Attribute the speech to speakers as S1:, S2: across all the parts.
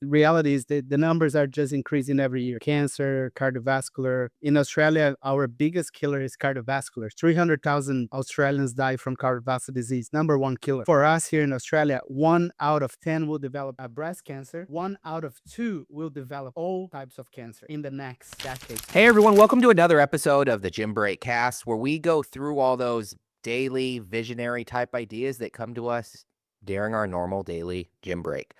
S1: The reality is that the numbers are just increasing every year. Cancer, cardiovascular. In Australia, our biggest killer is cardiovascular. 300,000 Australians die from cardiovascular disease. Number one killer. For us here in Australia, 1 out of 10 will develop a breast cancer. 1 out of 2 will develop all types of cancer in the next decade.
S2: Hey everyone, welcome to another episode of the Gym Break Cast, where we go through all those daily visionary type ideas that come to us during our normal daily gym break.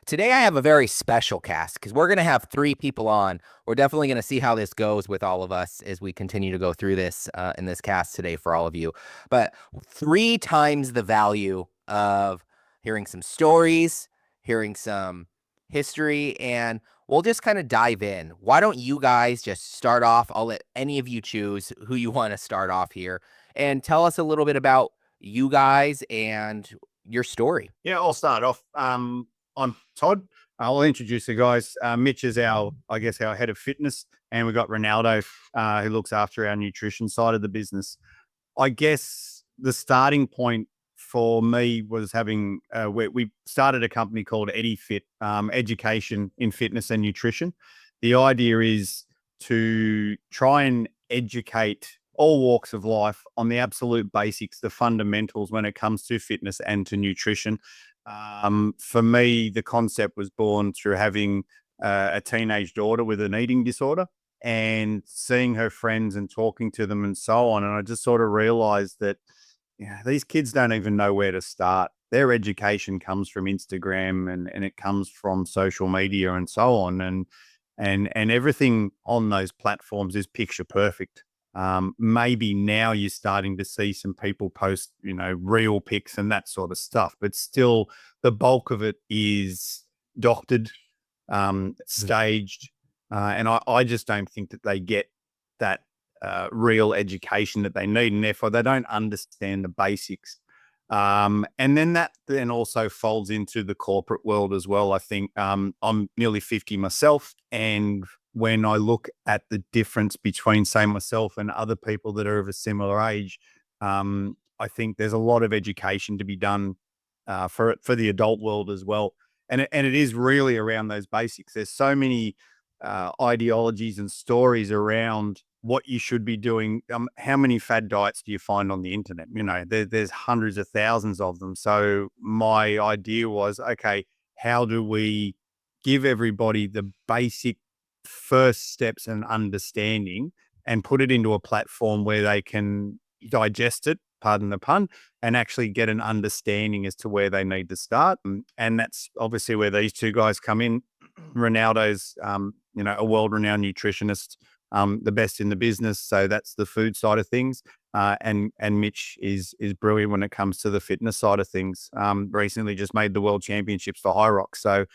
S2: Today I have a very special cast because we're going to have 3 people on. We're definitely going to see how this goes with all of us as we continue to go through this in this cast today for all of you. But 3 times the value of hearing some stories, hearing some history, and we'll just kind of dive in. Why don't you guys just start off? I'll let any of you choose who you want to start off here and tell us a little bit about you guys and your story.
S3: Yeah, I'll start off. I'm Todd. I'll introduce the guys. Mitch is our head of fitness, and we've got Ronaldo, who looks after our nutrition side of the business. I guess the starting point for me was having we started a company called EdiFit, education in fitness and nutrition. The idea is to try and educate all walks of life on the absolute basics, the fundamentals when it comes to fitness and to nutrition. For me, the concept was born through having a teenage daughter with an eating disorder and seeing her friends and talking to them and so on. And I just sort of realized that these kids don't even know where to start. Their education comes from Instagram and it comes from social media and so on. And everything on those platforms is picture perfect. Maybe now you're starting to see some people post, real pics and that sort of stuff, but still the bulk of it is doctored, staged. And I just don't think that they get that real education that they need, and therefore they don't understand the basics. And then that then also folds into the corporate world as well. I think I'm nearly 50 myself, and when I look at the difference between, say, myself and other people that are of a similar age, I think there's a lot of education to be done for the adult world as well. And it is really around those basics. There's so many ideologies and stories around what you should be doing. How many fad diets do you find on the internet? There's hundreds of thousands of them. So my idea was, okay, how do we give everybody the basic first steps and understanding and put it into a platform where they can digest it, pardon the pun, and actually get an understanding as to where they need to start. And that's obviously where these 2 guys come in. Ronaldo's, a world-renowned nutritionist, the best in the business. So that's the food side of things. And Mitch is brilliant when it comes to the fitness side of things. Recently just made the world championships for High Rock. So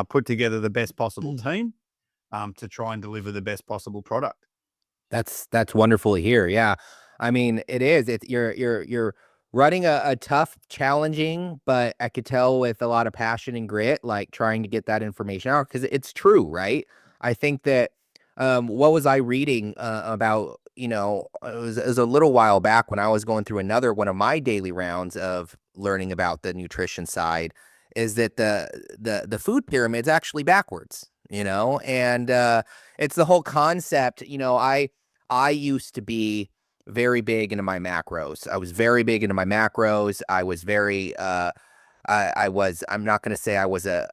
S3: put together the best possible team to try and deliver the best possible product.
S2: That's wonderful to hear. Yeah. I mean, it is. You're running a tough, challenging, but I could tell with a lot of passion and grit, like trying to get that information out because it's true, right? I think that what was I reading about? It was a little while back when I was going through another one of my daily rounds of learning about the nutrition side, is that the food pyramid's actually backwards. And it's the whole concept. I used to be very big into my macros. I was very big into my macros. I was very, I'm not going to say I was a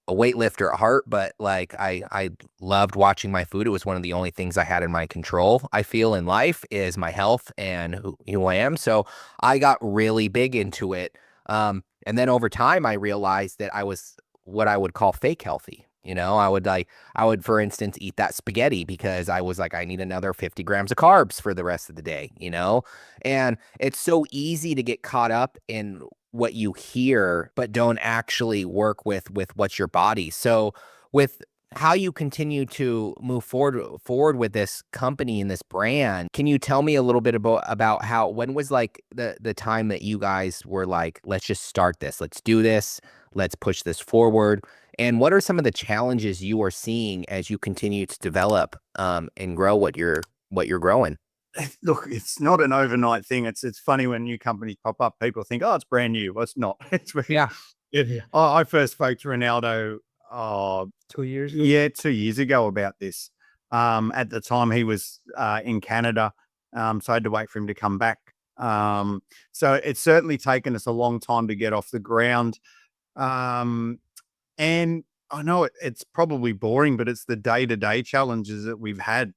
S2: weightlifter at heart, but like I loved watching my food. It was one of the only things I had in my control, I feel, in life, is my health and who I am. So I got really big into it. And then over time, I realized that I was what I would call fake healthy. I would, for instance, eat that spaghetti because I was like, I need another 50 grams of carbs for the rest of the day, and it's so easy to get caught up in what you hear, but don't actually work with what's your body. So with how you continue to move forward with this company and this brand, can you tell me a little bit about when was like the time that you guys were like, let's just start this, let's do this, let's push this forward? And what are some of the challenges you are seeing as you continue to develop and grow what you're growing?
S3: Look, it's not an overnight thing. It's funny when new companies pop up, people think, oh, it's brand new. Well, it's not.
S2: Yeah.
S3: I first spoke to Ronaldo,
S1: 2 years.
S3: Yeah, 2 years ago about this. At the time he was in Canada, so I had to wait for him to come back. So it's certainly taken us a long time to get off the ground. Um, and I know it's probably boring, but it's the day-to-day challenges that we've had.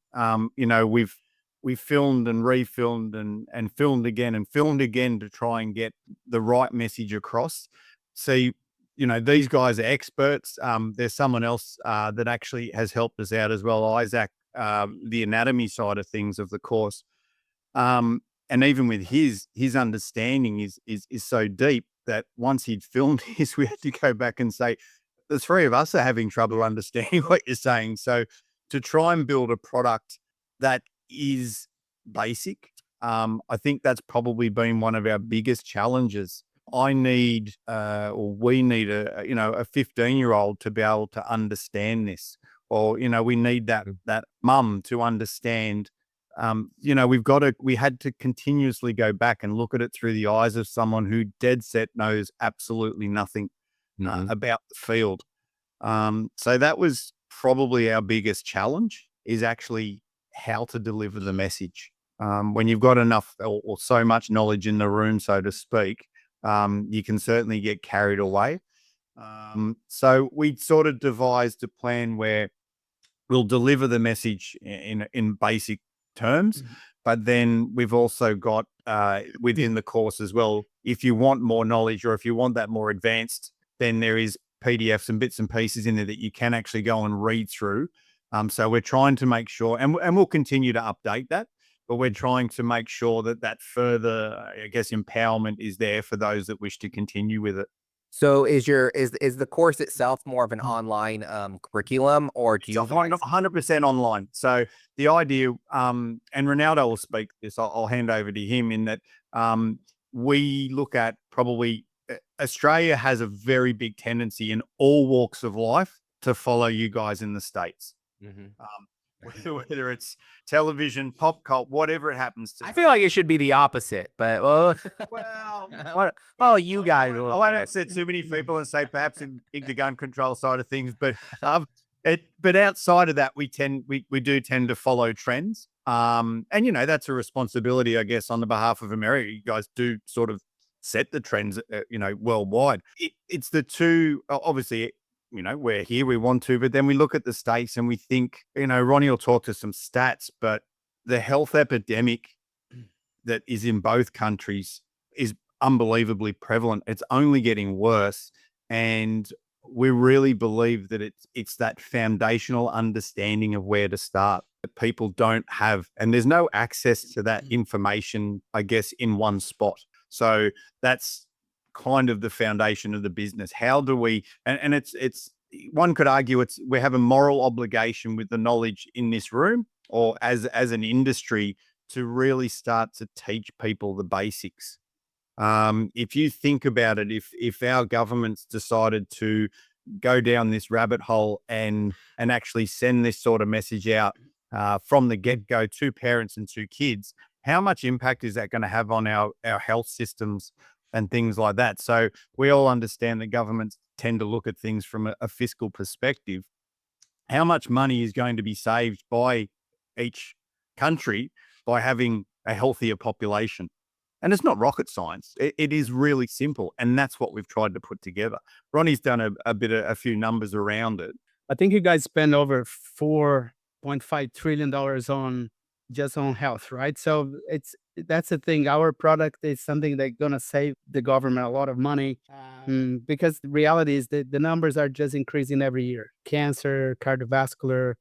S3: We've filmed and refilmed and filmed again to try and get the right message across. See, these guys are experts. There's someone else that actually has helped us out as well, Isaac, the anatomy side of things of the course. And even with his understanding is so deep that once he'd filmed his, we had to go back and say, the three of us are having trouble understanding what you're saying. So to try and build a product that is basic, I think that's probably been one of our biggest challenges. I need, or we need a 15-year-old to be able to understand this, or, we need that mum to understand. We had to continuously go back and look at it through the eyes of someone who dead set knows absolutely nothing about the field. So that was probably our biggest challenge, is actually how to deliver the message. When you've got enough or so much knowledge in the room, so to speak, you can certainly get carried away. So we sort of devised a plan where we'll deliver the message in basic terms, but then we've also got within the course as well, if you want more knowledge or if you want that more advanced, then there is PDFs and bits and pieces in there that you can actually go and read through. So we're trying to make sure, and we'll continue to update that, but we're trying to make sure that further, I guess, empowerment is there for those that wish to continue with it.
S2: So is the course itself more of an online curriculum, or do you
S3: It's 100% online. So the idea, and Ronaldo will speak to this, I'll hand over to him, in that we look at probably Australia has a very big tendency in all walks of life to follow you guys in the States. Whether it's television, pop cult, whatever it happens to.
S2: I feel like it should be the opposite, but well, you guys.
S3: I won't upset too many people and say perhaps in the gun control side of things, but outside of that, we do tend to follow trends. And that's a responsibility, I guess, on the behalf of America. You guys do sort of set the trends, worldwide. It's the two, obviously. We're here, we want to, but then we look at the States and we think, Ronnie will talk to some stats, but the health epidemic that is in both countries is unbelievably prevalent. It's only getting worse. And we really believe that it's that foundational understanding of where to start that people don't have. And there's no access to that information, I guess, in one spot. So that's kind of the foundation of the business. How do we, and it's one could argue we have a moral obligation with the knowledge in this room, or as an industry, to really start to teach people the basics. If you think about it, if our government's decided to go down this rabbit hole and actually send this sort of message out from the get-go to parents and to kids, how much impact is that going to have on our health systems and things like that? So we all understand that governments tend to look at things from a fiscal perspective. How much money is going to be saved by each country by having a healthier population? And it's not rocket science. It is really simple. And that's what we've tried to put together. Ronnie's done a few numbers around it.
S1: I think you guys spend over $4.5 trillion on health, right? So that's the thing. Our product is something that's gonna save the government a lot of money, because the reality is that the numbers are just increasing every year. Cancer, cardiovascular,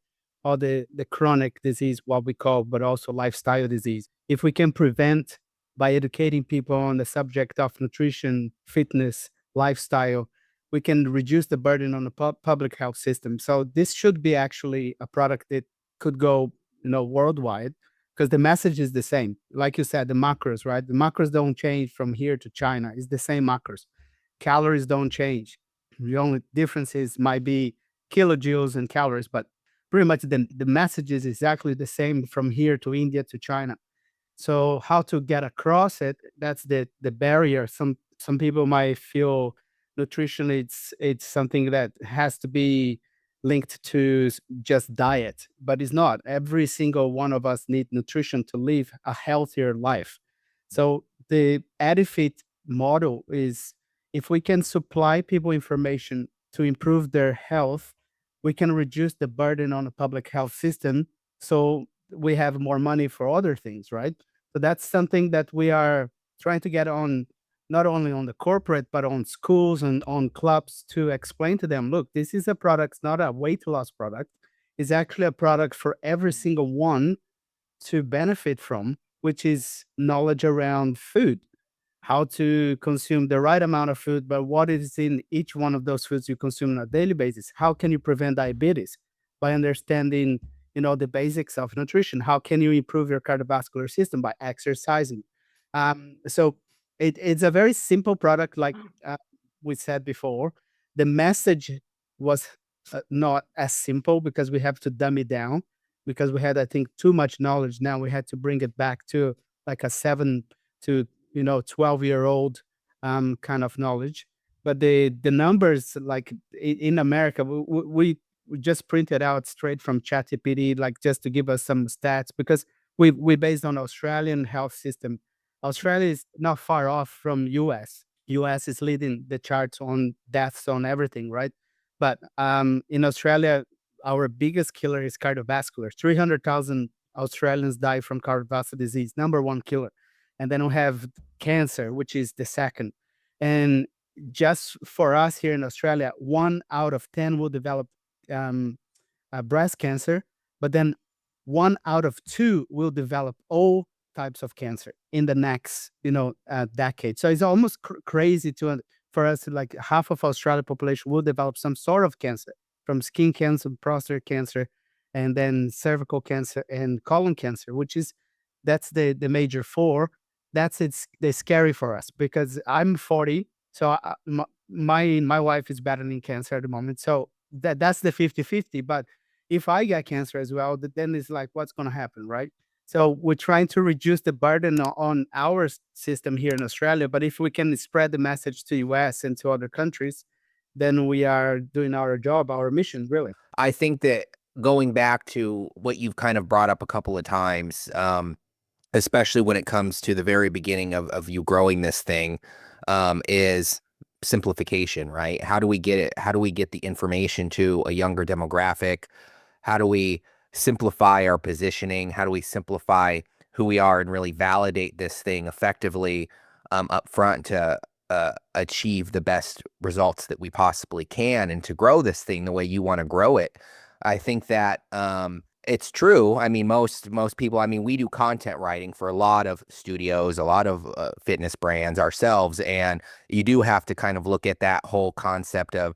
S1: all the chronic disease, what we call, but also lifestyle disease. If we can prevent by educating people on the subject of nutrition, fitness, lifestyle, we can reduce the burden on the public health system. So this should be actually a product that could go, worldwide, because the message is the same. Like you said, the macros, right? The macros don't change from here to China. It's the same macros. Calories don't change. The only differences might be kilojoules and calories, but pretty much the message is exactly the same from here to India to China. So how to get across it, that's the barrier. Some people might feel nutrition, it's something that has to be linked to just diet, but it's not. Every single one of us need nutrition to live a healthier life. So the EdiFit model is, if we can supply people information to improve their health, we can reduce the burden on the public health system. So we have more money for other things, right? So that's something that we are trying to get on, not only on the corporate, but on schools and on clubs, to explain to them, look, this is a product, it's not a weight loss product. It's actually a product for every single one to benefit from, which is knowledge around food, how to consume the right amount of food, but what is in each one of those foods you consume on a daily basis. How can you prevent diabetes? By understanding, the basics of nutrition. How can you improve your cardiovascular system? By exercising. So it's a very simple product, like we said before. The message was not as simple because we have to dumb it down, because we had, I think, too much knowledge. Now we had to bring it back to like a 7 to 12-year-old kind of knowledge. But the numbers, like in America, we just printed out straight from ChatGPT, like just to give us some stats, because we based on Australian health system. Australia is not far off from US. US is leading the charts on deaths, on everything, right? But in Australia, our biggest killer is cardiovascular. 300,000 Australians die from cardiovascular disease, number one killer. And then we have cancer, which is the second. And just for us here in Australia, 1 out of 10 will develop um, breast cancer, but then 1 out of 2 will develop all types of cancer in the next, decade. So it's almost crazy for us. Like half of Australia population will develop some sort of cancer, from skin cancer, prostate cancer, and then cervical cancer and colon cancer, which is that's the major four. It's the scary for us, because I'm 40, so my wife is battling cancer at the moment. So that's the 50-50. But if I get cancer as well, then it's like, what's going to happen, right? So we're trying to reduce the burden on our system here in Australia. But if we can spread the message to US and to other countries, then we are doing our job, our mission, really.
S2: I think that going back to what you've kind of brought up a couple of times, especially when it comes to the very beginning of you growing this thing, is simplification, right? How do we get it? How do we get the information to a younger demographic? How do we simplify our positioning? How do we simplify who we are and really validate this thing effectively up front to achieve the best results that we possibly can, and to grow this thing the way you want to grow it? I think that it's true. I mean, most people, I mean, we do content writing for a lot of studios, a lot of fitness brands ourselves. And you do have to kind of look at that whole concept of,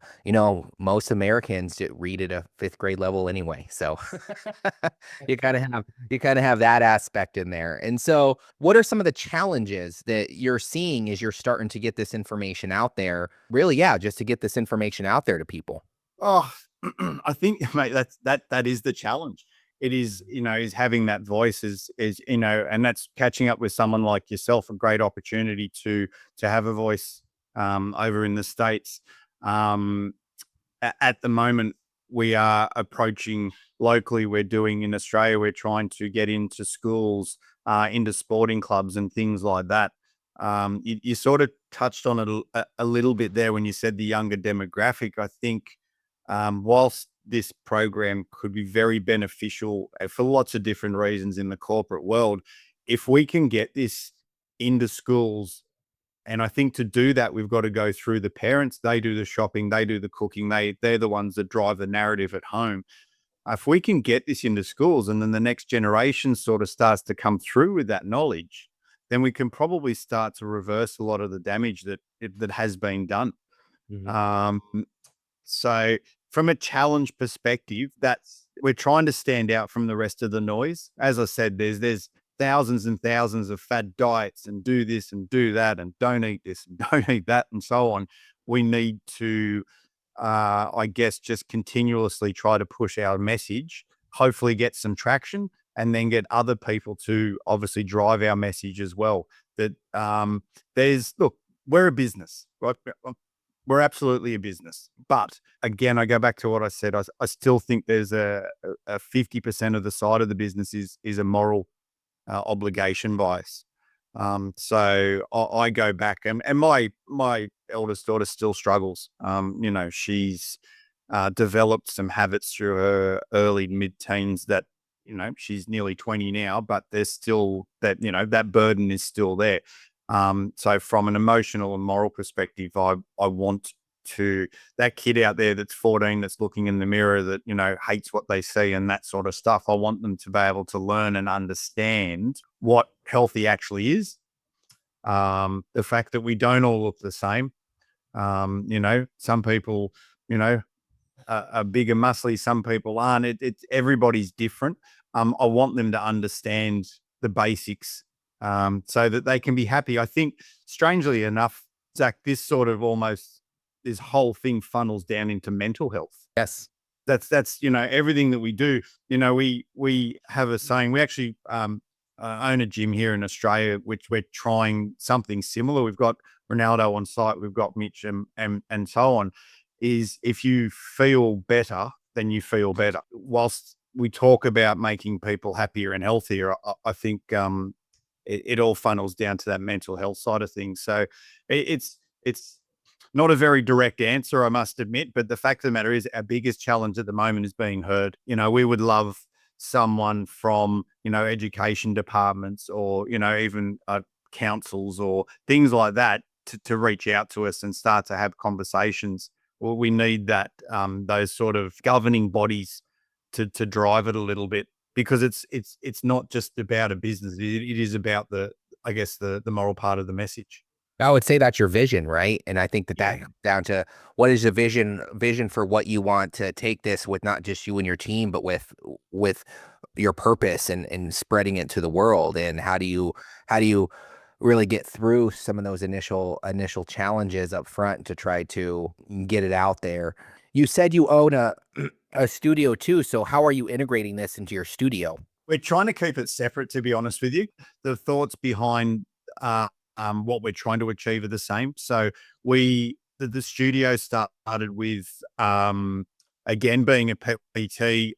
S2: most Americans read at a 5th grade level anyway. So you kind of have that aspect in there. And so what are some of the challenges that you're seeing as you're starting to get this information out there? Really, yeah, just to get this information out there to people.
S3: Oh, I think, mate, that is the challenge. It is, is having that voice and that's catching up with someone like yourself, a great opportunity to have a voice over in the States. At the moment, we are approaching locally. We're doing in Australia, we're trying to get into schools, into sporting clubs and things like that. You sort of touched on it a little bit there when you said the younger demographic. I think whilst this program could be very beneficial for lots of different reasons in the corporate world, if we can get this into schools, and I think to do that, we've got to go through the parents. They do the shopping, they do the cooking, they're the ones that drive the narrative at home. If we can get this into schools, and then the next generation sort of starts to come through with that knowledge, then we can probably start to reverse a lot of the damage that has been done.
S2: Mhm.
S3: So from a challenge perspective, we're trying to stand out from the rest of the noise. As I said, there's thousands and thousands of fad diets, and do this and do that, and don't eat this and don't eat that, and so on. We need to, I guess, just continuously try to push our message, hopefully get some traction, and then get other people to obviously drive our message as well. That look, we're a business, right? we're absolutely a business. But again, I go back to what I said. I still think there's a 50% of the side of the business is a moral obligation bias. So I go back, and my eldest daughter still struggles. She's developed some habits through her early mid-teens that, she's nearly 20 now, but there's still that, that burden is still there. So from an emotional and moral perspective, I want to, that kid out there that's 14, that's looking in the mirror, that, hates what they see and that sort of stuff. I want them to be able to learn and understand what healthy actually is. The fact that we don't all look the same. Some people, are big and muscly, some people aren't. It's everybody's different. I want them to understand the basics, so that they can be happy. I think, strangely enough, Zach, this whole thing funnels down into mental health.
S2: Yes.
S3: That's everything that we do. We have a saying. We actually own a gym here in Australia, which we're trying something similar. We've got Ronaldo on site, we've got Mitch, and so on. Is if you feel better, then you feel better. Whilst we talk about making people happier and healthier, I think it all funnels down to that mental health side of things. So it's not a very direct answer, I must admit, but the fact of the matter is our biggest challenge at the moment is being heard. We would love someone from, education departments or, even councils or things like that to reach out to us and start to have conversations. Well, we need that, those sort of governing bodies to drive it a little bit, because it's not just about a business. It is about the moral part of the message.
S2: I would say that's your vision, right? And I think that comes down to what is the vision for what you want to take this with, not just you and your team, but with your purpose and spreading it to the world. And how do you really get through some of those initial challenges up front to try to get it out there? You said you own a studio too. So how are you integrating this into your studio?
S3: We're trying to keep it separate, to be honest with you. The thoughts behind what we're trying to achieve are the same. So the studio started with, again, being a PT,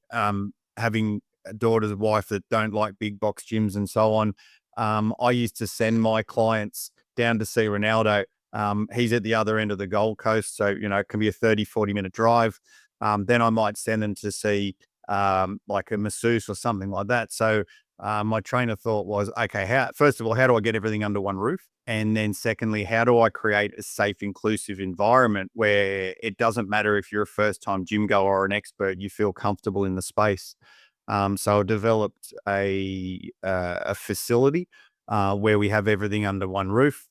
S3: having a daughter's wife that don't like big box gyms and so on. I used to send my clients down to see Ronaldo. He's at the other end of the Gold Coast, so, it can be a 30, 40-minute drive. Then I might send them to see like a masseuse or something like that. So my train of thought was, okay, first of all, how do I get everything under one roof? And then secondly, how do I create a safe, inclusive environment where it doesn't matter if you're a first-time gym goer or an expert, you feel comfortable in the space. So I developed a facility where we have everything under one roof.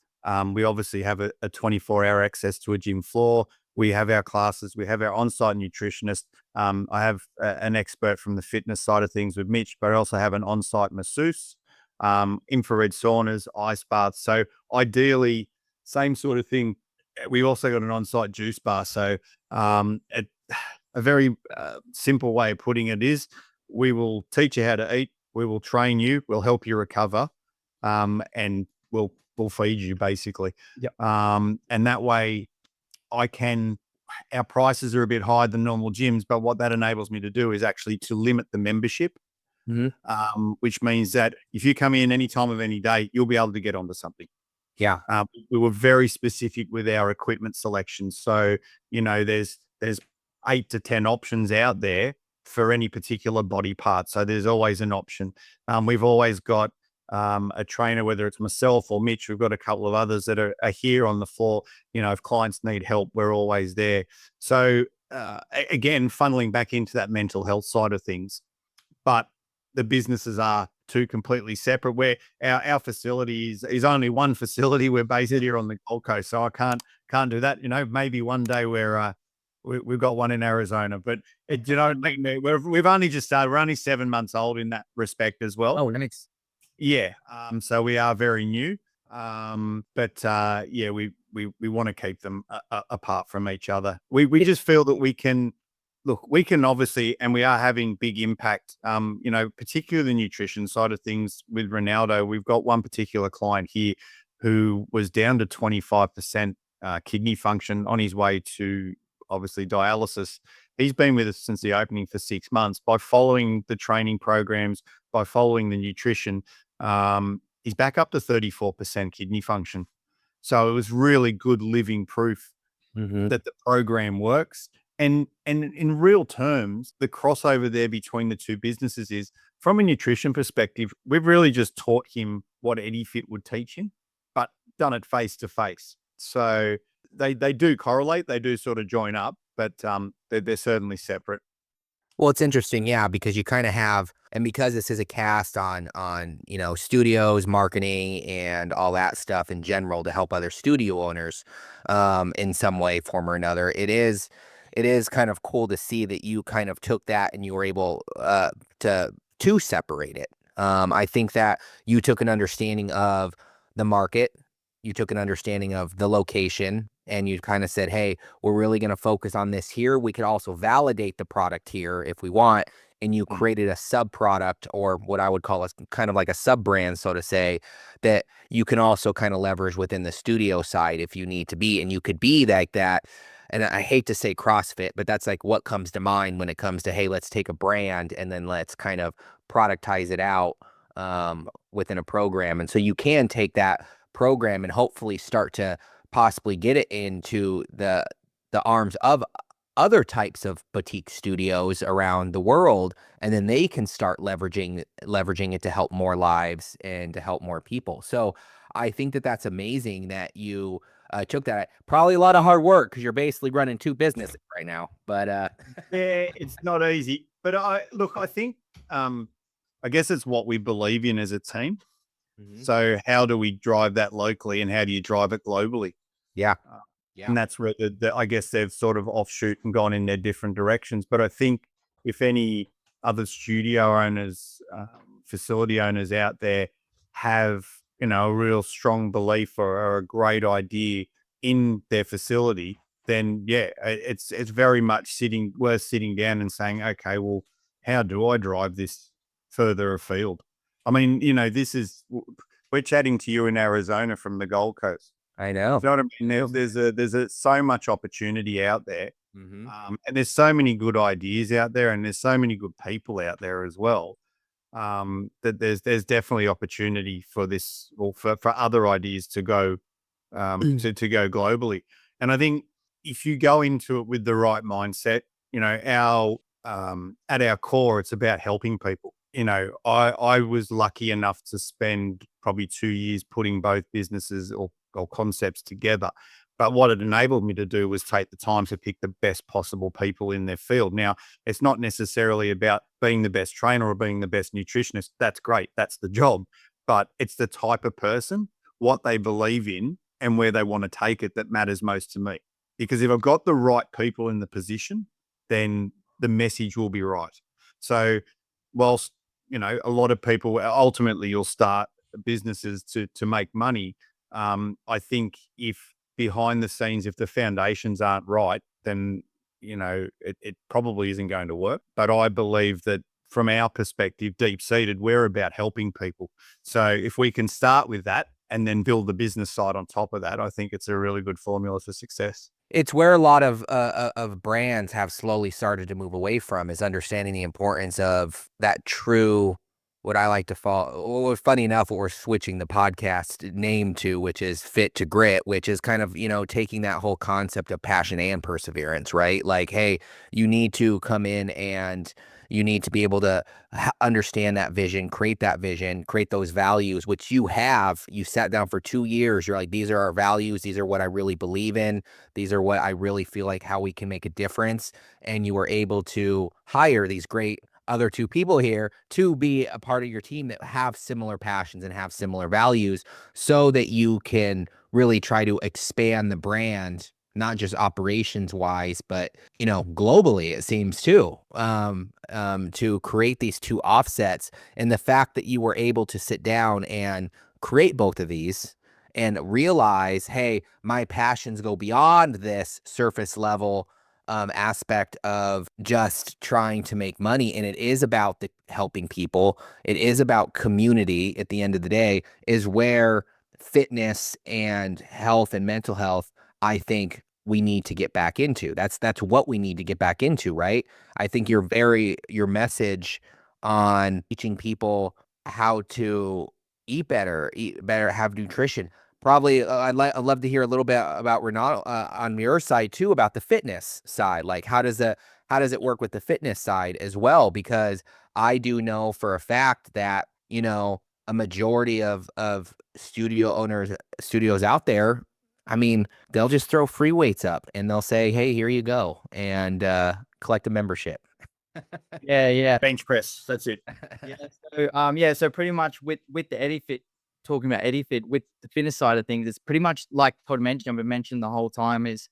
S3: We obviously have a 24-hour access to a gym floor. We have our classes. We have our on-site nutritionist. I have an expert from the fitness side of things with Mitch, but I also have an on-site masseuse, infrared saunas, ice baths. So ideally, same sort of thing. We also got an on-site juice bar. So a very simple way of putting it is, we will teach you how to eat. We will train you. We'll help you recover, and we'll feed you, basically.
S1: Yep.
S3: And that way, our prices are a bit higher than normal gyms, but what that enables me to do is actually to limit the membership, which means that if you come in any time of any day, you'll be able to get onto something.
S2: Yeah.
S3: We were very specific with our equipment selection. So, there's 8 to 10 options out there for any particular body part. So there's always an option. We've always got a trainer, whether it's myself or Mitch. We've got a couple of others that are here on the floor. If clients need help, we're always there. So again, funneling back into that mental health side of things. But the businesses are two completely separate, where our facility is only one facility. We're based here on the Gold Coast, so I can't do that. Maybe one day we've got one in Arizona, but we've only just started. We're only 7 months old in that respect as well.
S2: Oh, nice.
S3: Yeah. So we are very new. But we want to keep them apart from each other. We just feel that we can obviously, and we are having big impact, particularly the nutrition side of things with Ronaldo. We've got one particular client here who was down to 25% kidney function, on his way to obviously dialysis. He's been with us since the opening for 6 months. By following the training programs, by following the nutrition, he's back up to 34% kidney function. So it was really good living proof that the program works. And in real terms, the crossover there between the two businesses is, from a nutrition perspective, we've really just taught him what EdiFit would teach him, but done it face to face. So they do correlate, they do sort of join up, but they're certainly separate.
S2: Well, it's interesting, yeah, because you kind of have, and because this is a cast on studios, marketing, and all that stuff in general to help other studio owners, in some way, form or another. It is kind of cool to see that you kind of took that and you were able to separate it. I think that you took an understanding of the market, you took an understanding of the location, and you kind of said, hey, we're really going to focus on this here. We could also validate the product here if we want. And you created a sub product, or what I would call a kind of like a sub brand, so to say, that you can also kind of leverage within the studio side if you need to be. And you could be like that. And I hate to say CrossFit, but that's like what comes to mind when it comes to, hey, let's take a brand and then let's kind of productize it out within a program. And so you can take that program and hopefully start to possibly get it into the arms of other types of boutique studios around the world, and then they can start leveraging it to help more lives and to help more people. So I think that that's amazing that you took that. Probably a lot of hard work because you're basically running two businesses right now. But
S3: Yeah, it's not easy. But I think I guess it's what we believe in as a team. So how do we drive that locally, and how do you drive it globally?
S2: yeah,
S3: And that's where I guess they've sort of offshoot and gone in their different directions. But I think if any other studio owners, facility owners out there have, a real strong belief or a great idea in their facility, then yeah, it's very much worth sitting down and saying, okay, well, how do I drive this further afield? I mean, we're chatting to you in Arizona from the Gold Coast.
S2: I know.
S3: You know what I mean, Neil? There's so much opportunity out there, and there's so many good ideas out there, and there's so many good people out there as well. That there's definitely opportunity for this, or for other ideas to go to go globally. And I think if you go into it with the right mindset, our at our core, it's about helping people. I was lucky enough to spend probably 2 years putting both businesses or concepts together. But what it enabled me to do was take the time to pick the best possible people in their field. Now, it's not necessarily about being the best trainer or being the best nutritionist. That's great. That's the job. But it's the type of person, what they believe in, and where they want to take it that matters most to me. Because if I've got the right people in the position, then the message will be right. So whilst, a lot of people, ultimately you'll start businesses to make money. I think if behind the scenes, if the foundations aren't right, then, it probably isn't going to work. But I believe that from our perspective, deep seated, we're about helping people. So if we can start with that and then build the business side on top of that, I think it's a really good formula for success.
S2: It's where a lot of brands have slowly started to move away from, is understanding the importance of that true, what I like to well, funny enough, what we're switching the podcast name to, which is Fit to Grit, which is kind of, taking that whole concept of passion and perseverance, right? Like, hey, you need to come in and you need to be able to understand that vision, create those values, which you have. You sat down for 2 years. You're like, these are our values. These are what I really believe in. These are what I really feel like how we can make a difference. And you were able to hire these great other two people here to be a part of your team that have similar passions and have similar values, so that you can really try to expand the brand, not just operations wise, but, globally, it seems too, to create these two offsets. And the fact that you were able to sit down and create both of these and realize, hey, my passions go beyond this surface level aspect of just trying to make money. And it is about the helping people. It is about community at the end of the day, is where fitness and health and mental health, I think we need to get back into. That's what we need to get back into, right? I think your message on teaching people how to eat better, have nutrition. Probably, I'd love to hear a little bit about Ronaldo on your side too, about the fitness side. Like, how does it work with the fitness side as well? Because I do know for a fact that, a majority of studios out there, I mean, they'll just throw free weights up and they'll say, "Hey, here you go," and collect a membership.
S4: Yeah.
S3: Bench press. That's it.
S4: So pretty much with the EdiFit, talking about EdiFit with the fitness side of things, it's pretty much like Todd mentioned, I've been mentioning the whole time, is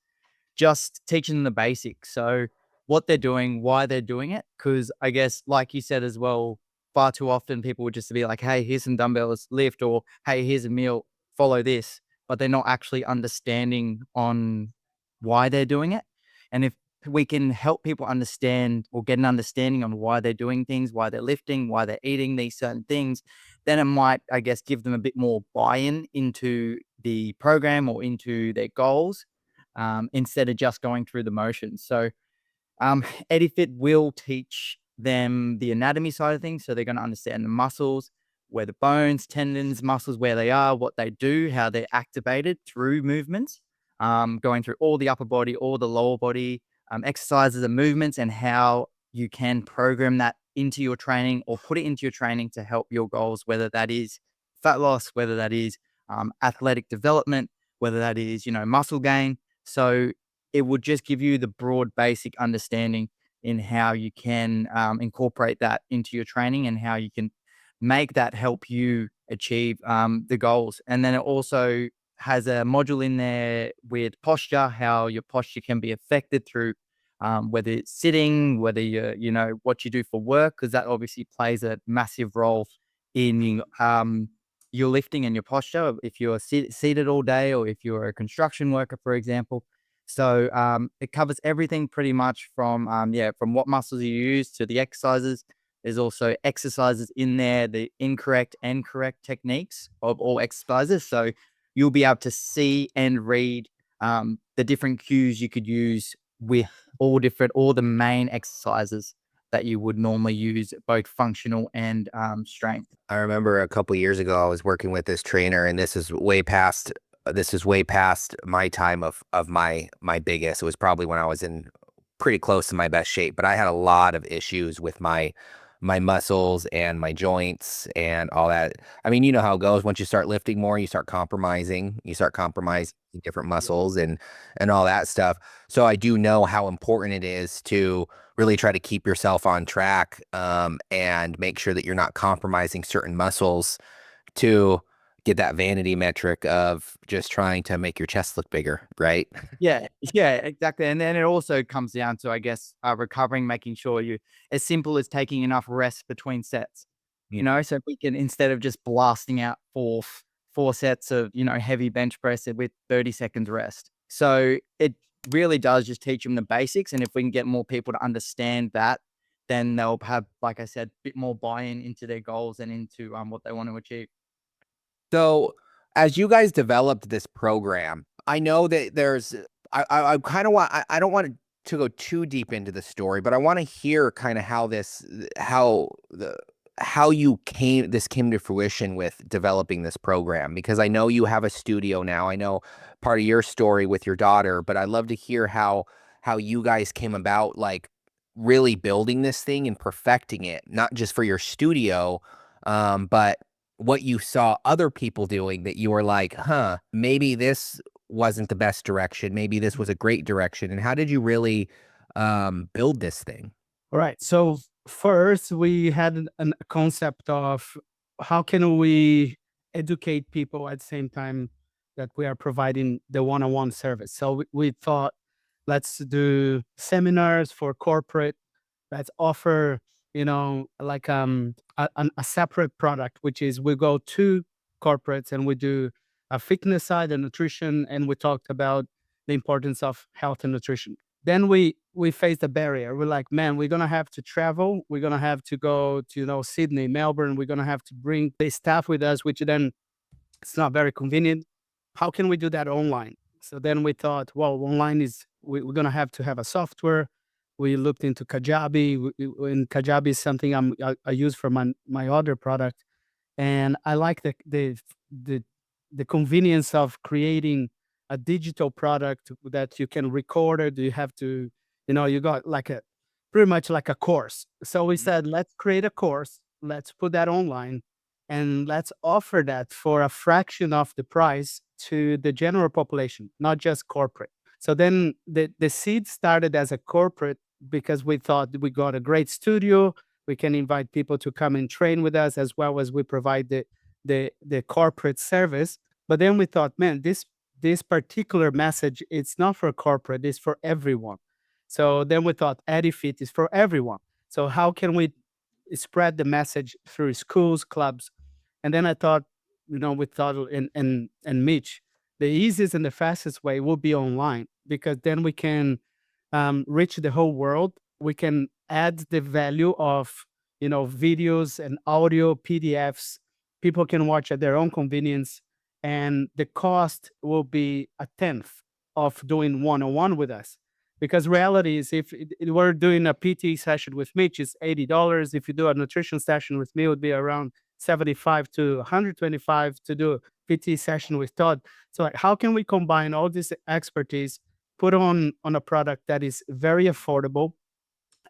S4: just teaching them the basics. So what they're doing, why they're doing it. Because I guess, like you said as well, far too often people would just be like, "Hey, here's some dumbbells, lift," or "Hey, here's a meal, follow this," but they're not actually understanding on why they're doing it. And if we can help people understand or get an understanding on why they're doing things, why they're lifting, why they're eating these certain things, then it might, I guess, give them a bit more buy-in into the program or into their goals, instead of just going through the motions. So EdiFit will teach them the anatomy side of things. So they're going to understand the muscles, where the bones, tendons, muscles, where they are, what they do, how they're activated through movements, going through all the upper body, all the lower body, exercises and movements, and how you can program that into your training or put it into your training to help your goals, whether that is fat loss, whether that is athletic development, whether that is, muscle gain. So it would just give you the broad basic understanding in how you can incorporate that into your training and how you can make that help you achieve the goals. And then it also has a module in there with posture, how your posture can be affected through whether it's sitting, whether what you do for work, because that obviously plays a massive role in your lifting and your posture. If you're seated all day, or if you're a construction worker, for example. So it covers everything pretty much from from what muscles you use to the exercises. There's also exercises in there, the incorrect and correct techniques of all exercises. So you'll be able to see and read the different cues you could use with all the main exercises that you would normally use, both functional and strength.
S2: I remember a couple years ago, I was working with this trainer, and this is way past my time of my biggest. It was probably when I was in pretty close to my best shape, but I had a lot of issues with my muscles and my joints and all that. I mean, you know how it goes. Once you start lifting more, you start compromising different muscles and all that stuff. So I do know how important it is to really try to keep yourself on track, and make sure that you're not compromising certain muscles to get that vanity metric of just trying to make your chest look bigger, right?
S4: Yeah, exactly. And then it also comes down to, I guess, recovering, making sure you, as simple as taking enough rest between sets, so we can, instead of just blasting out four sets of, heavy bench press with 30 seconds rest. So it really does just teach them the basics. And if we can get more people to understand that, then they'll have, like I said, a bit more buy-in into their goals and into what they want to achieve.
S2: So, as you guys developed this program, I know that I kind of want, I don't want to go too deep into the story, but I want to hear kind of how this came to fruition with developing this program, because I know you have a studio now. I know part of your story with your daughter, but I'd love to hear how you guys came about, like, really building this thing and perfecting it, not just for your studio, but what you saw other people doing that you were like, huh, maybe this wasn't the best direction. Maybe this was a great direction. And how did you really build this thing?
S1: All right. So first, we had a concept of how can we educate people at the same time that we are providing the one-on-one service. So we thought, let's do seminars for corporate. Let's offer, like a separate product, which is we go to corporates and we do a fitness side and nutrition, and we talked about the importance of health and nutrition. Then we faced a barrier. We're like, man, we're gonna have to travel. We're gonna have to go to Sydney, Melbourne. We're gonna have to bring the staff with us, which then it's not very convenient. How can we do that online? So then we thought, well, online we're going to have a software. We looked into Kajabi, and Kajabi is something I use for my other product. And I like the the convenience of creating a digital product that you can record it. You have to, you got like a pretty much like a course. So we said, let's create a course, let's put that online, and let's offer that for a fraction of the price to the general population, not just corporate. So then the seed started as a corporate because we thought we got a great studio. We can invite people to come and train with us, as well as we provide the corporate service. But then we thought, man, this particular message, it's not for corporate, it's for everyone. So then we thought EdiFit is for everyone. So how can we spread the message through schools, clubs? And then I thought, with Todd and Mitch, the easiest and the fastest way will be online, because then we can reach the whole world. We can add the value of, videos and audio, PDFs. People can watch at their own convenience, and the cost will be a tenth of doing one-on-one with us. Because reality is, if we're doing a PT session with Mitch, it's $80. If you do a nutrition session with me, it would be around 75 to 125 to do a PT session with Todd. So like, how can we combine all this expertise, put on a product that is very affordable,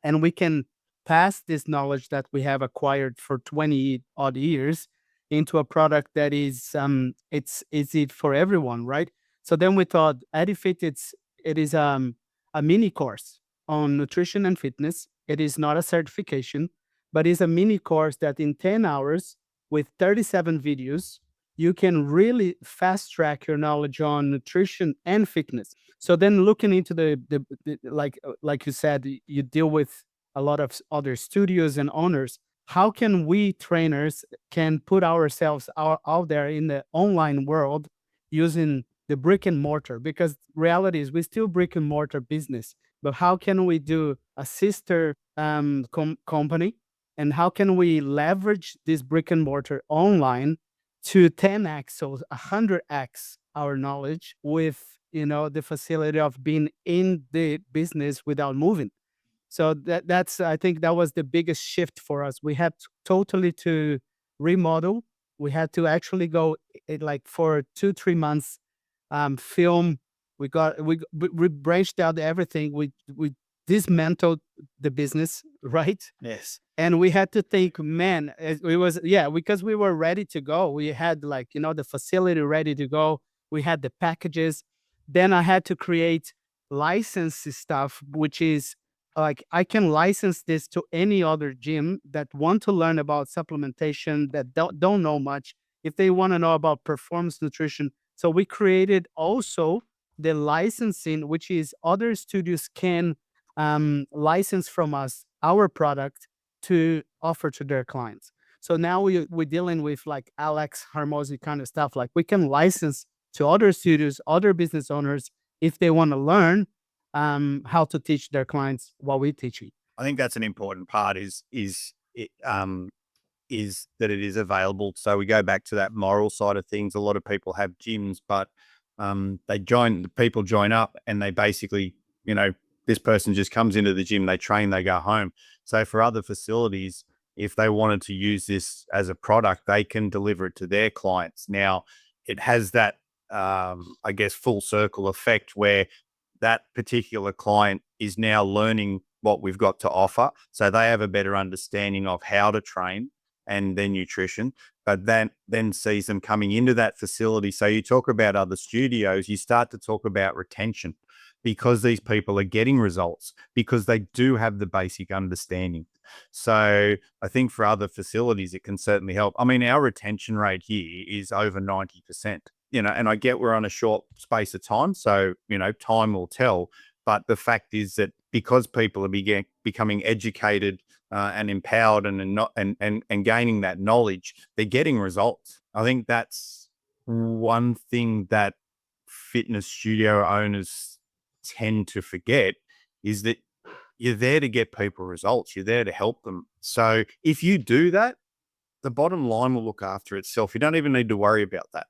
S1: and we can pass this knowledge that we have acquired for 20 odd years into a product that is it's easy for everyone, right? So then we thought EdiFit, it is a mini course on nutrition and fitness. It is not a certification, but it's a mini course that in 10 hours with 37 videos, you can really fast track your knowledge on nutrition and fitness. So then looking into the like you said, you deal with a lot of other studios and owners. How can we trainers can put ourselves out there in the online world using the brick and mortar? Because reality is we still brick and mortar business, but how can we do a sister company, and how can we leverage this brick and mortar online to 10x, so 100x our knowledge with, the facility of being in the business without moving. So that's I think that was the biggest shift for us. We had totally to remodel. We had to actually go like for 2-3 months, film. We branched out everything. We dismantled the business, right?
S3: Yes.
S1: And we had to think, man, it was, yeah, because we were ready to go. We had like, the facility ready to go. We had the packages. Then I had to create license stuff, which is like, I can license this to any other gym that want to learn about supplementation, that don't know much, if they want to know about performance nutrition. So we created also the licensing, which is other studios can license from us our product to offer to their clients. So now we're dealing with like Alex Harmozy kind of stuff. Like we can license to other studios, other business owners, if they want to learn how to teach their clients what we teach.
S3: I think that's an important part is that it is available. So we go back to that moral side of things. A lot of people have gyms, but people join up and they basically, this person just comes into the gym, they train, they go home. So for other facilities, if they wanted to use this as a product, they can deliver it to their clients. Now, it has that, I guess, full circle effect where that particular client is now learning what we've got to offer. So they have a better understanding of how to train and their nutrition, but then sees them coming into that facility. So you talk about other studios, you start to talk about retention, because these people are getting results because they do have the basic understanding. So I think for other facilities, it can certainly help. I mean, our retention rate here is over 90%, and I get we're on a short space of time. So, time will tell. But the fact is that because people are becoming educated and empowered and gaining that knowledge, they're getting results. I think that's one thing that fitness studio owners tend to forget, is that you're there to get people results. You're there to help them. So if you do that, the bottom line will look after itself. You don't even need to worry about that.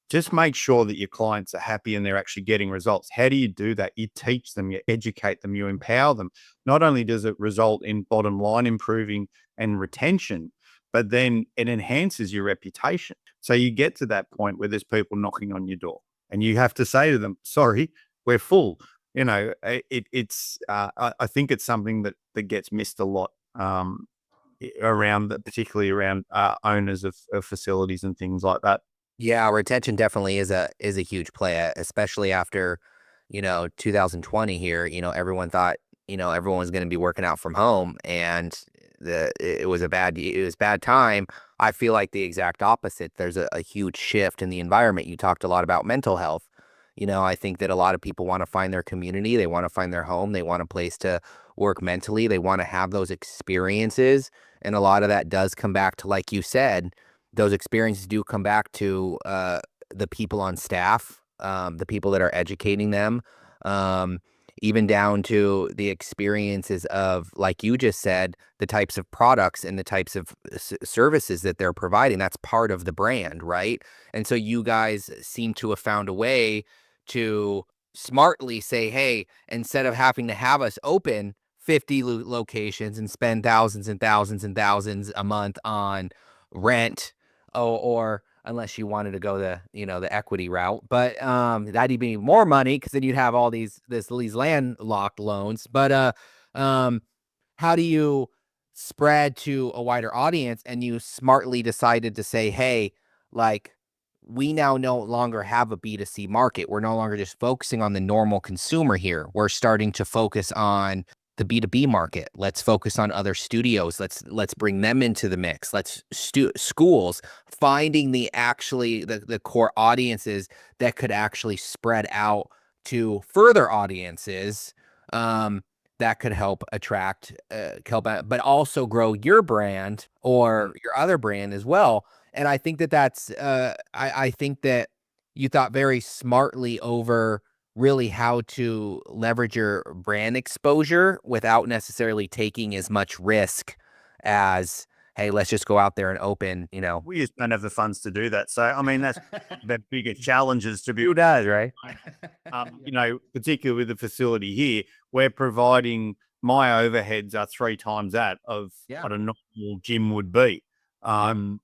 S3: just make sure that your clients are happy and they're actually getting results. How do you do that? You teach them, you educate them, you empower them. Not only does it result in bottom line improving and retention, but then it enhances your reputation. So you get to that point where there's people knocking on your door and you have to say to them, sorry, we're full. I think it's something that gets missed a lot particularly around owners of facilities and things like that.
S2: Yeah, retention definitely is a huge play, especially after, 2020 here. Everyone thought, everyone was going to be working out from home, and it was bad time. I feel like the exact opposite. There's a huge shift in the environment. You talked a lot about mental health. I think that a lot of people want to find their community. They want to find their home. They want a place to work mentally. They want to have those experiences. And a lot of that does come back to, like you said, those experiences do come back to the people on staff, the people that are educating them, even down to the experiences of, like you just said, the types of products and the types of services that they're providing. That's part of the brand, right? And so you guys seem to have found a way to smartly say, hey, instead of having to have us open 50 locations and spend thousands and thousands and thousands a month on rent, or unless you wanted to go the equity route, but that'd be more money because then you'd have all these landlocked loans. But how do you spread to a wider audience? And you smartly decided to say, hey, like, we now no longer have a B2C market. We're no longer just focusing on the normal consumer here. We're starting to focus on the B2B market. Let's focus on other studios. Let's bring them into the mix. Let's schools, finding the core audiences that could actually spread out to further audiences, that could help attract, but also grow your brand or your other brand as well. And I think that's, I think that you thought very smartly over really how to leverage your brand exposure without necessarily taking as much risk as, hey, let's just go out there and open,
S3: We just don't have the funds to do that. So, I mean, that's the bigger challenges to be.
S2: Who does, right?
S3: Particularly with the facility here, we're providing my overheads are 3 times that of what a normal gym would be. I'm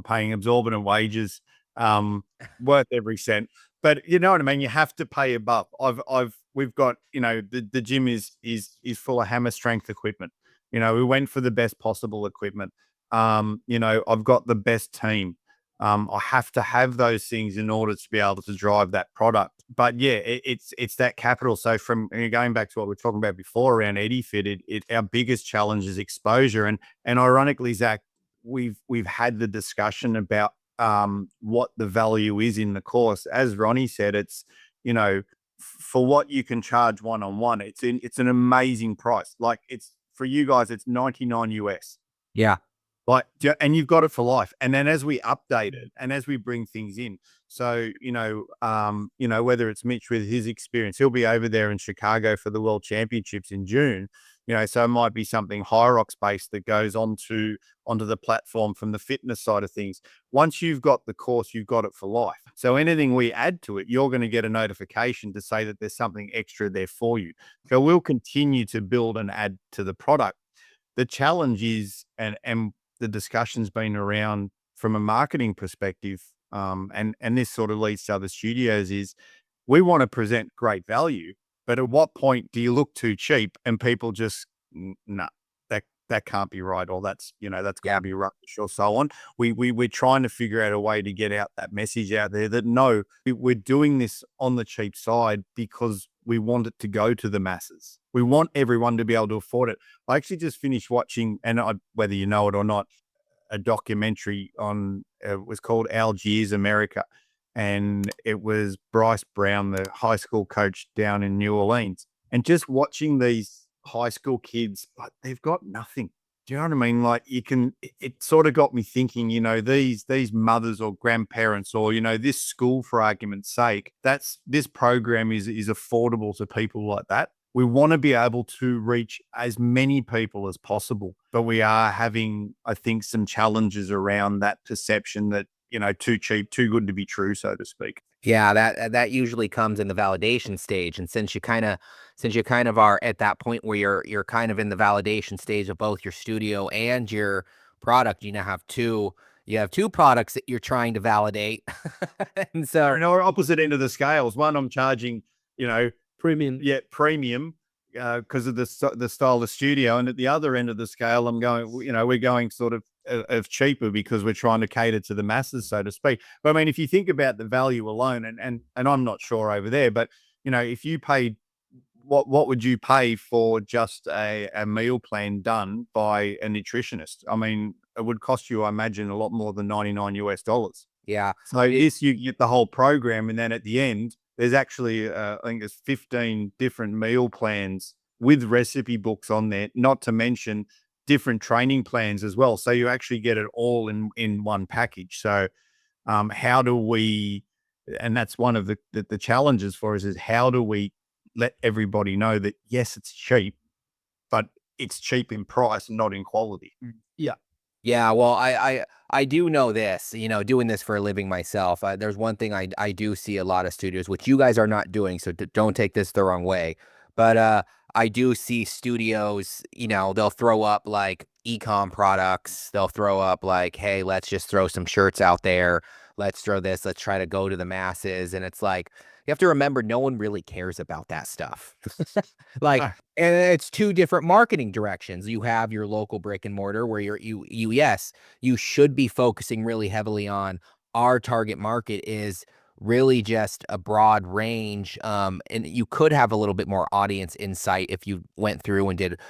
S3: paying exorbitant wages, worth every cent. But you know what I mean? You have to pay above. We've got, the gym is full of hammer strength equipment. We went for the best possible equipment. I've got the best team. I have to have those things in order to be able to drive that product. But yeah, it's that capital. So from going back to what we were talking about before around EdiFit, our biggest challenge is exposure. And ironically, Zach, we've had the discussion about what the value is in the course. As Ronnie said, it's, for what you can charge one-on-one, it's an amazing price. Like, it's for you guys, it's $99 US.
S2: Yeah.
S3: And you've got it for life. And then as we update it and as we bring things in, so, whether it's Mitch with his experience, he'll be over there in Chicago for the World Championships in June, so it might be something Hyrox based that goes onto the platform from the fitness side of things. Once you've got the course, you've got it for life. So anything we add to it, you're going to get a notification to say that there's something extra there for you. So we'll continue to build and add to the product. The challenge is, and the discussion's been around from a marketing perspective, and this sort of leads to other studios, is we want to present great value, but at what point do you look too cheap and people just, nah, that can't be right, or that's going to be rubbish, or so on. We're trying to figure out a way to get out that message out there that no, we're doing this on the cheap side because we want it to go to the masses. We want everyone to be able to afford it. I actually just finished watching, and whether you know it or not, a documentary on, it was called Algiers, America. And it was Bryce Brown, the high school coach down in New Orleans. And just watching these high school kids, but they've got nothing. Do you know what I mean? Like, it sort of got me thinking, these mothers or grandparents, or, this school, for argument's sake, this program is affordable to people like that. We want to be able to reach as many people as possible, but we are having, I think, some challenges around that perception that, too cheap, too good to be true, so to speak.
S2: Yeah, that usually comes in the validation stage, and since you kind of are at that point where you're kind of in the validation stage of both your studio and your product, you have two products that you're trying to validate, and so
S3: And our opposite end of the scales. One, I'm charging,
S1: Premium.
S3: premium because of the style of studio, and at the other end of the scale, I'm going, we're going sort of cheaper because we're trying to cater to the masses, so to speak. But I mean, if you think about the value alone, and I'm not sure over there, but if you paid, what would you pay for just a meal plan done by a nutritionist? I mean, it would cost you, I imagine, a lot more than $99.
S2: yeah.
S3: So this, you get the whole program, and then at the end, there's actually, I think there's 15 different meal plans with recipe books on there, not to mention different training plans as well. So you actually get it all in one package. So how do we, and that's one of the challenges for us, is how do we let everybody know that, yes, it's cheap, but it's cheap in price and not in quality.
S2: Yeah, well, I do know this, doing this for a living myself. There's one thing I do see a lot of studios, which you guys are not doing, so don't take this the wrong way. But I do see studios, they'll throw up like e-com products. They'll throw up like, hey, let's just throw some shirts out there. Let's throw this. Let's try to go to the masses. And it's like, you have to remember, no one really cares about that stuff. Like,
S3: Ah.
S2: and it's two different marketing directions. You have your local brick and mortar where yes, you should be focusing really heavily on our target market is really just a broad range. And you could have a little bit more audience insight if you went through and did,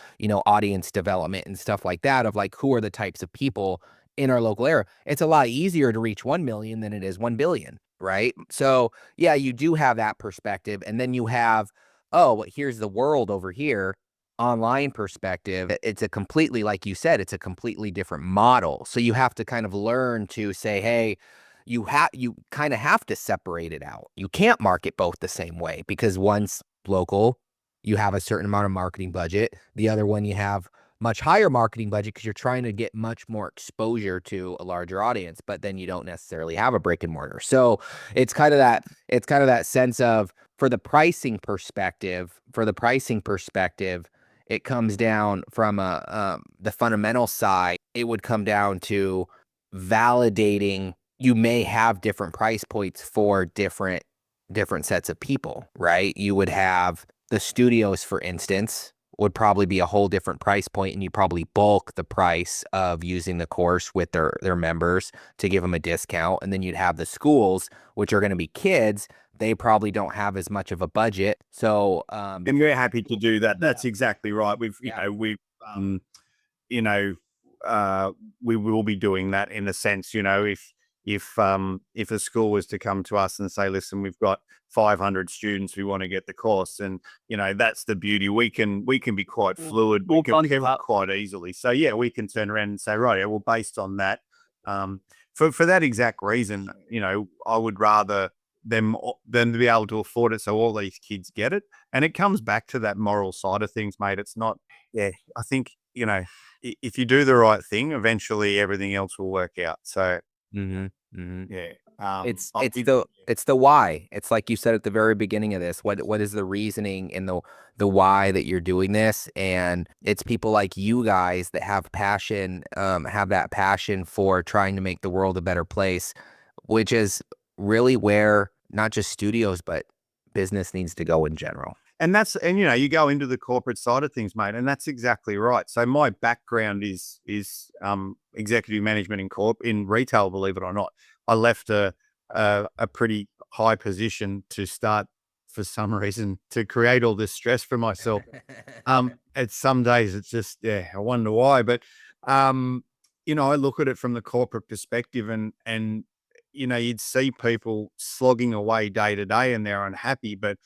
S2: audience development and stuff like that of like, who are the types of people in our local area. It's a lot easier to reach 1 million than it is 1 billion, right? So yeah, you do have that perspective. And then you have, oh, well, here's the world over here, online perspective. It's a completely, like you said, it's a completely different model. So you have to kind of learn to say, hey, you kind of have to separate it out. You can't market both the same way because one's local, you have a certain amount of marketing budget. The other one, you have much higher marketing budget because you're trying to get much more exposure to a larger audience, but then you don't necessarily have a brick and mortar. So it's kind of that sense of, for the pricing perspective, it comes down from the fundamental side. It would come down to validating. You may have different price points for different sets of people, right? You would have the studios, for instance, would probably be a whole different price point, and you probably bulk the price of using the course with their members to give them a discount. And then you'd have the schools, which are going to be kids. They probably don't have as much of a budget. So,
S3: And we're happy to do that. That's exactly right. We will be doing that in a sense, if a school was to come to us and say, listen, we've got 500 students who want to get the course, and that's the beauty. We can be quite fluid. We can pivot quite easily. So yeah, we can turn around and say, right, yeah, well, based on that, for that exact reason, I would rather them than to be able to afford it, so all these kids get it. And it comes back to that moral side of things, mate. It's not, I think, if you do the right thing, eventually everything else will work out. So yeah,
S2: it's the why. It's like you said at the very beginning of this. What is the reasoning and the why that you're doing this? And it's people like you guys that have passion, have that passion for trying to make the world a better place, which is really where not just studios but business needs to go in general.
S3: And you go into the corporate side of things, mate, and that's exactly right. So my background is executive management in retail, believe it or not. I left a pretty high position to start, for some reason, to create all this stress for myself. At some days it's just, I wonder why. But I look at it from the corporate perspective, and you'd see people slogging away day to day and they're unhappy. But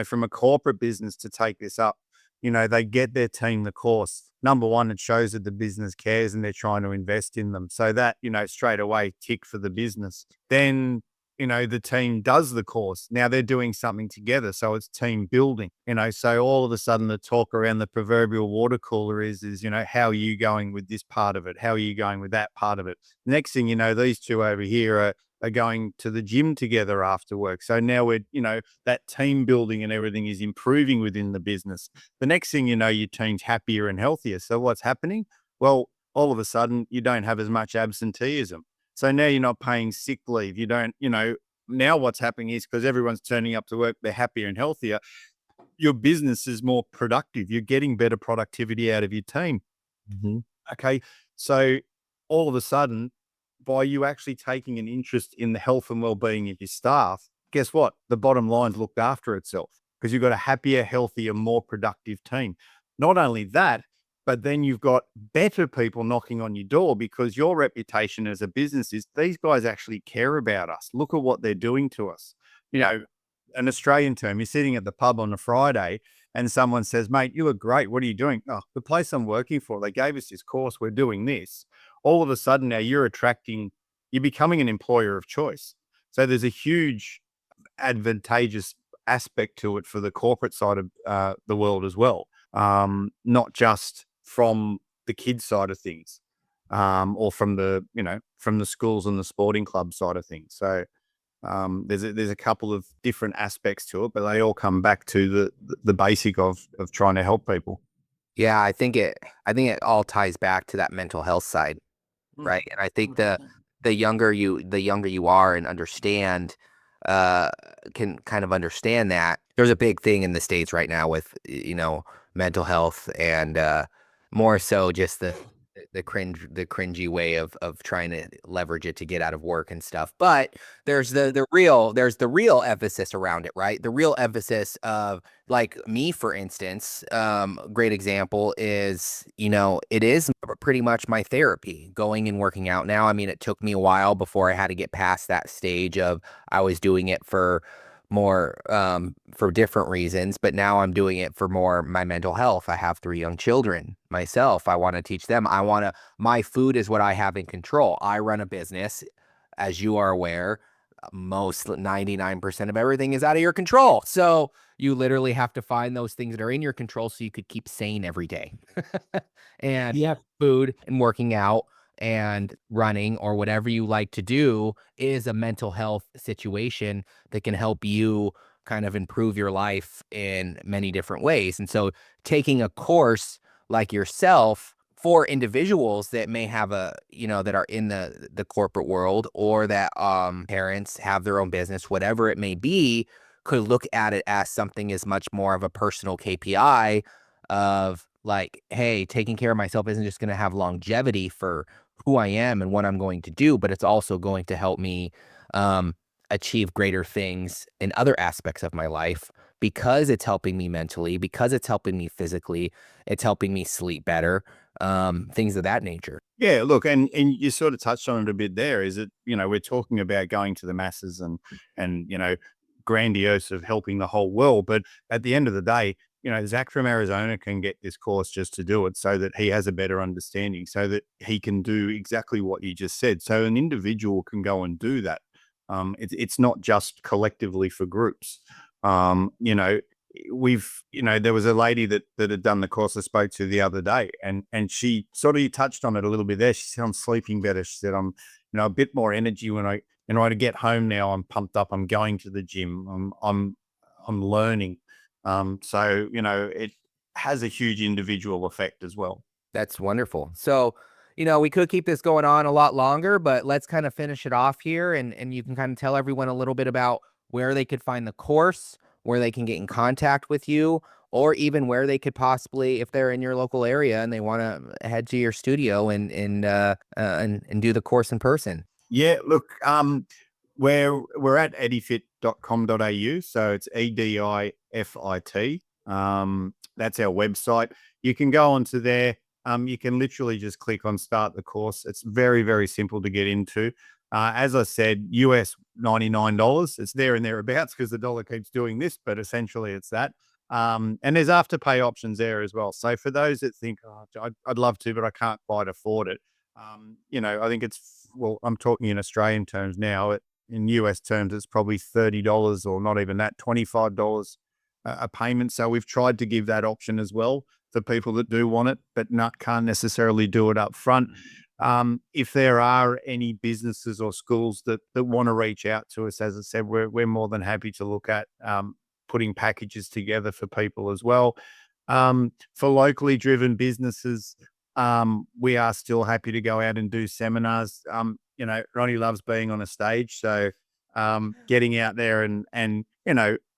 S3: from a corporate business to take this up, they get their team the course. Number one, it shows that the business cares and they're trying to invest in them. So that, straight away tick for the business. Then, the team does the course. Now they're doing something together. So it's team building, so all of a sudden the talk around the proverbial water cooler is, how are you going with this part of it? How are you going with that part of it? Next thing you know, these two over here are going to the gym together after work. So now that team building and everything is improving within the business. The next thing you know, your team's happier and healthier. So what's happening? Well, all of a sudden you don't have as much absenteeism. So now you're not paying sick leave. You don't, now what's happening is because everyone's turning up to work, they're happier and healthier. Your business is more productive. You're getting better productivity out of your team. Okay. So all of a sudden, by you actually taking an interest in the health and well-being of your staff, guess what? The bottom line's looked after itself because you've got a happier, healthier, more productive team. Not only that, but then you've got better people knocking on your door because your reputation as a business is these guys actually care about us. Look at what they're doing to us. An Australian term, you're sitting at the pub on a Friday and someone says, mate, you look great. What are you doing? Oh, the place I'm working for, they gave us this course. We're doing this. All of a sudden now you're becoming an employer of choice. So there's a huge advantageous aspect to it for the corporate side of the world as well. Not just from the kids side of things, or from the schools and the sporting club side of things. So there's a couple of different aspects to it, but they all come back to the basic of trying to help people.
S2: Yeah, I think it all ties back to that mental health side, right? And I think the younger you are and understand, can kind of understand that there's a big thing in the States right now with mental health and more so just the cringy way of trying to leverage it to get out of work and stuff. But there's the real emphasis around it, right? The real emphasis of, like, me, for instance, great example is, it is pretty much my therapy, going and working out now. I mean, it took me a while before I had to get past that stage of I was doing it for more for different reasons, but now I'm doing it for more my mental health. I have 3 young children myself. I want to teach them. My food is what I have in control. I run a business, as you are aware. Most 99% of everything is out of your control. So you literally have to find those things that are in your control so you could keep sane every day. And food and working out and running or whatever you like to do is a mental health situation that can help you kind of improve your life in many different ways. And so taking a course like yourself for individuals that may have that are in the corporate world, or that parents have their own business, whatever it may be, could look at it as something as much more of a personal KPI of, like, hey, taking care of myself isn't just going to have longevity for who I am and what I'm going to do, but it's also going to help me achieve greater things in other aspects of my life, because it's helping me mentally, because it's helping me physically, it's helping me sleep better, things of that nature.
S3: Yeah, look, and you sort of touched on it a bit there. Is it, we're talking about going to the masses and grandiose of helping the whole world, but at the end of the day, Zach from Arizona can get this course just to do it so that he has a better understanding, so that he can do exactly what you just said. So an individual can go and do that. It's not just collectively for groups. There was a lady that had done the course I spoke to the other day, and she sort of touched on it a little bit there. She said, I'm sleeping better. She said, I'm, a bit more energy when I get home now. I'm pumped up. I'm going to the gym. I'm learning. So, it has a huge individual effect as well.
S2: That's wonderful. So, we could keep this going on a lot longer, but let's kind of finish it off here. And you can kind of tell everyone a little bit about where they could find the course, where they can get in contact with you, or even where they could possibly, if they're in your local area and they want to head to your studio and do the course in person.
S3: Yeah, look, we're at edifit.com.au. So it's EDIFIT. That's our website. You can go onto there. You can literally just click on start the course. It's very, very simple to get into. As I said, US $99. It's there and thereabouts because the dollar keeps doing this, but essentially it's that. And there's afterpay options there as well. So for those that think, I'd love to, but I can't quite afford it. I think I'm talking in Australian terms now. in US terms, it's probably $30 or not even that, $25 a payment. So we've tried to give that option as well for people that do want it, but can't necessarily do it up front. If there are any businesses or schools that want to reach out to us, as I said, we're more than happy to look at putting packages together for people as well. For locally driven businesses, we are still happy to go out and do seminars. Ronnie loves being on a stage, so getting out there and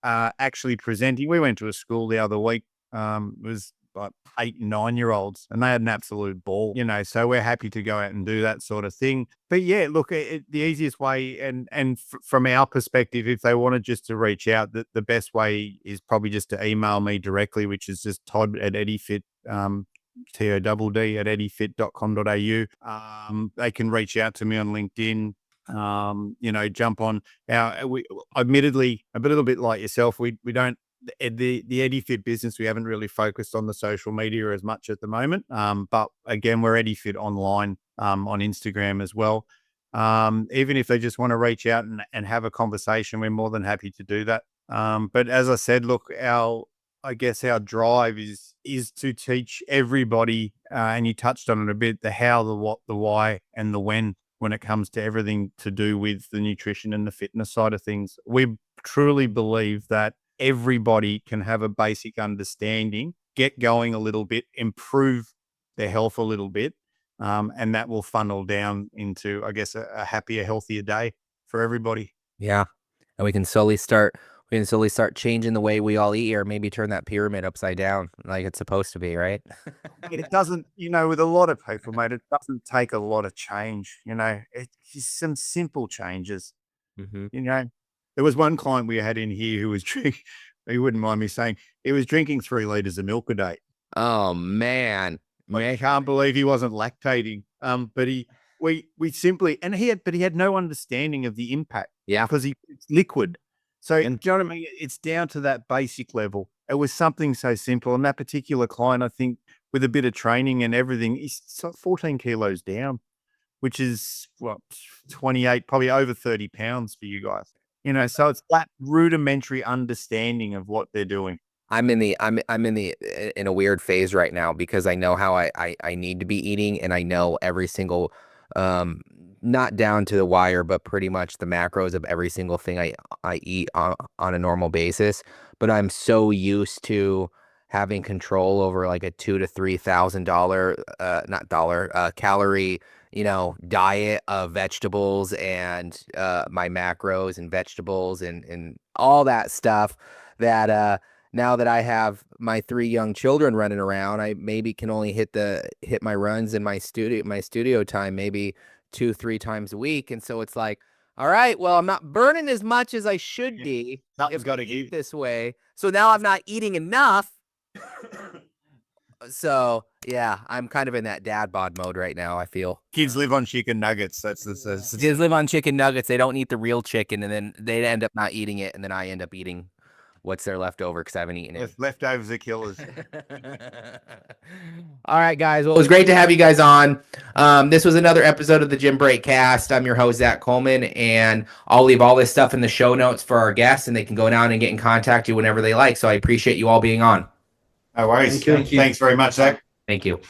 S3: actually presenting. We went to a school the other week. It was like 8 and 9-year-olds, and they had an absolute ball. So we're happy to go out and do that sort of thing. But yeah, look, the easiest way, and from our perspective, if they wanted just to reach out, the best way is probably just to email me directly, which is just Todd at EdiFit. TODD at edifit.com.au. They can reach out to me on LinkedIn. Jump on admittedly, a little bit like yourself, we don't, the EdiFit business, we haven't really focused on the social media as much at the moment. But again, we're EdiFit online on Instagram as well. Even if they just want to reach out and have a conversation, we're more than happy to do that. But as I said, look, I guess our drive is to teach everybody, and you touched on it a bit, the how, the what, the why, and the when it comes to everything to do with the nutrition and the fitness side of things. We truly believe that everybody can have a basic understanding, get going a little bit, improve their health a little bit, and that will funnel down into, I guess, a happier, healthier day for everybody.
S2: Yeah. And we can slowly start changing the way we all eat, or maybe turn that pyramid upside down like it's supposed to be, right?
S3: It doesn't, with a lot of people, mate, it doesn't take a lot of change. It's just some simple changes.
S2: Mm-hmm.
S3: There was one client we had in here who was drinking, he wouldn't mind me saying, he was drinking 3 liters of milk a day.
S2: Oh man.
S3: I can't believe he wasn't lactating. But we simply, but he had no understanding of the impact.
S2: Yeah.
S3: Because it's liquid. So, do you know what I mean? It's down to that basic level. It was something so simple. And that particular client, I think, with a bit of training and everything, he's 14 kilos down, which is 28, probably over 30 pounds for you guys. So it's that rudimentary understanding of what they're doing.
S2: I'm in a weird phase right now, because I know how I need to be eating, and I know every single, not down to the wire, but pretty much the macros of every single thing I eat on a normal basis. But I'm so used to having control over like a $2,000 to $3,000 calorie, diet of vegetables, and my macros and vegetables and all that stuff, that now that I have my 3 young children running around, I maybe can only hit my runs in my studio time maybe 2-3 times a week. And so it's like, all right, well, I'm not burning as much as I should be
S3: Something's
S2: if
S3: got
S2: I
S3: to
S2: eat
S3: give.
S2: this way. So now I'm not eating enough. So yeah, I'm kind of in that dad bod mode right now, I feel.
S3: Kids live on chicken nuggets.
S2: Kids live on chicken nuggets. They don't eat the real chicken, and then they end up not eating it, and then I end up eating what's there left over because I haven't eaten it.
S3: Leftovers are killers.
S2: All right, guys. Well, it was great to have you guys on. This was another episode of the Gym Break Cast. I'm your host, Zach Coleman, and I'll leave all this stuff in the show notes for our guests, and they can go down and get in contact with you whenever they like. So I appreciate you all being on.
S3: No worries. Thank you. Thanks very much, Zach.
S2: Thank you.